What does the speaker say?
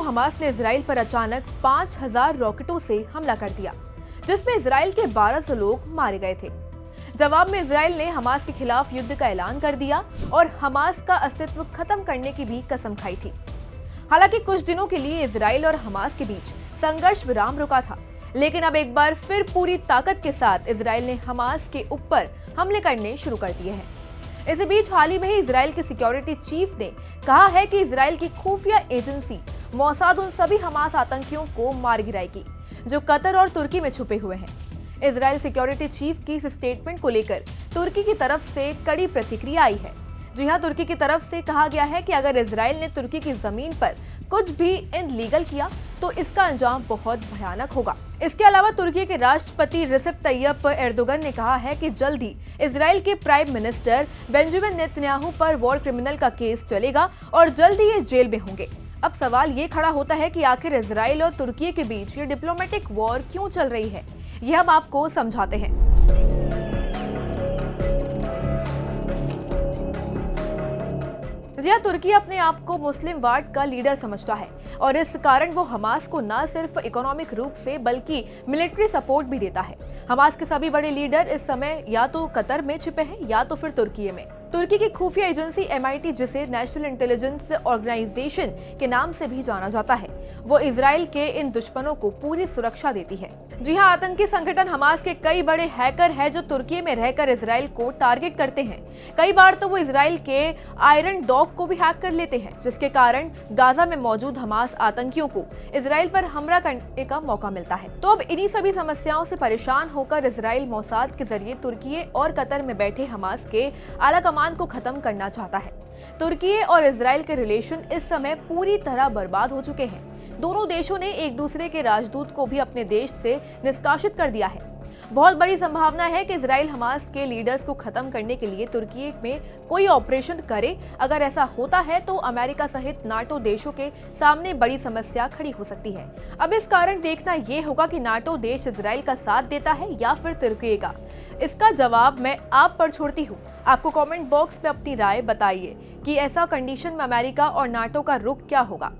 Hamas ने Israel पर अचानक 5000 रॉकेटों से हमला कर दिया, जिसमें इजराइल के 1200 लोग मारे गए थे। जवाब में इजराइल ने हमास के खिलाफ युद्ध का ऐलान कर दिया और हमास का अस्तित्व खत्म करने की भी कसम खाई थी। हालांकि कुछ दिनों के लिए इजराइल और हमास के बीच संघर्ष विराम रुका था, लेकिन अब एक बार फिर पूरी ताकत के साथ इजराइल ने हमास के ऊपर हमले करने शुरू कर दिए हैं। इसी बीच हाल ही में ही इजराइल के सिक्योरिटी चीफ ने कहा है कि इजराइल की खुफिया एजेंसी मोसाद उन सभी हमास आतंकियों को मार गिराएगी जो कतर और तुर्की में छुपे हुए हैं। इजराइल सिक्योरिटी चीफ की इस स्टेटमेंट को लेकर तुर्की की तरफ से कड़ी प्रतिक्रिया आई है। जी हां, तुर्की की तरफ से कहा गया है कि अगर इजराइल ने तुर्की की जमीन पर कुछ भी इनलीगल किया तो इसका अंजाम बहुत भयानक होगा। इसके अलावा तुर्की के राष्ट्रपति रिसेप तैयप एर्दोगन ने कहा है कि जल्द ही इजराइल के प्राइम मिनिस्टर बेंजामिन नेतन्याहू पर वॉर क्रिमिनल का केस चलेगा और जल्द ही ये जेल में होंगे। अब सवाल ये खड़ा होता है कि आखिर इजराइल और तुर्की के बीच ये डिप्लोमेटिक वॉर क्यों चल रही है, ये हम आपको समझाते हैं। जी हां, तुर्की अपने आप को मुस्लिम वर्ल्ड का लीडर समझता है और इस कारण वो हमास को न सिर्फ इकोनॉमिक रूप से बल्कि मिलिट्री सपोर्ट भी देता है। हमास के सभी बड़े लीडर इस समय या तो कतर में छिपे हैं या तो फिर तुर्की में। तुर्की की खुफिया एजेंसी MIT, जिसे नेशनल इंटेलिजेंस ऑर्गेनाइजेशन के नाम से भी जाना जाता है, वो इजराइल के इन दुश्मनों को पूरी सुरक्षा देती है। जी हां, आतंकी संगठन हमास के कई बड़े हैकर हैं जो तुर्की में रहकर इजराइल को टारगेट करते हैं। कई बार तो वो इजराइल के आयरन डॉग को भी हैक कर लेते हैं, जिसके कारण गाजा में मौजूद हमास आतंकियों को इजराइल पर हमला करने का मौका मिलता है। तो अब इन्हीं सभी समस्याओं से परेशान होकर इजराइल मोसाद के जरिए तुर्की और कतर में बैठे हमास के आला कमान को खत्म करना चाहता है। तुर्की और इजराइल के रिलेशन इस समय पूरी तरह बर्बाद हो चुके हैं। दोनों देशों ने एक दूसरे के राजदूत को भी अपने देश से निष्कासित कर दिया है। बहुत बड़ी संभावना है कि इजराइल हमास के लीडर्स को खत्म करने के लिए तुर्की में कोई ऑपरेशन करे। अगर ऐसा होता है तो अमेरिका सहित नाटो देशों के सामने बड़ी समस्या खड़ी हो सकती है। अब इस कारण देखना यह होगा कि नाटो देश इजराइल का साथ देता है या फिर तुर्की का। इसका जवाब मैं आप पर छोड़ती हूँ। आपको कमेंट बॉक्स में अपनी राय बताइए कि ऐसा कंडीशन में अमेरिका और नाटो का रुख क्या होगा।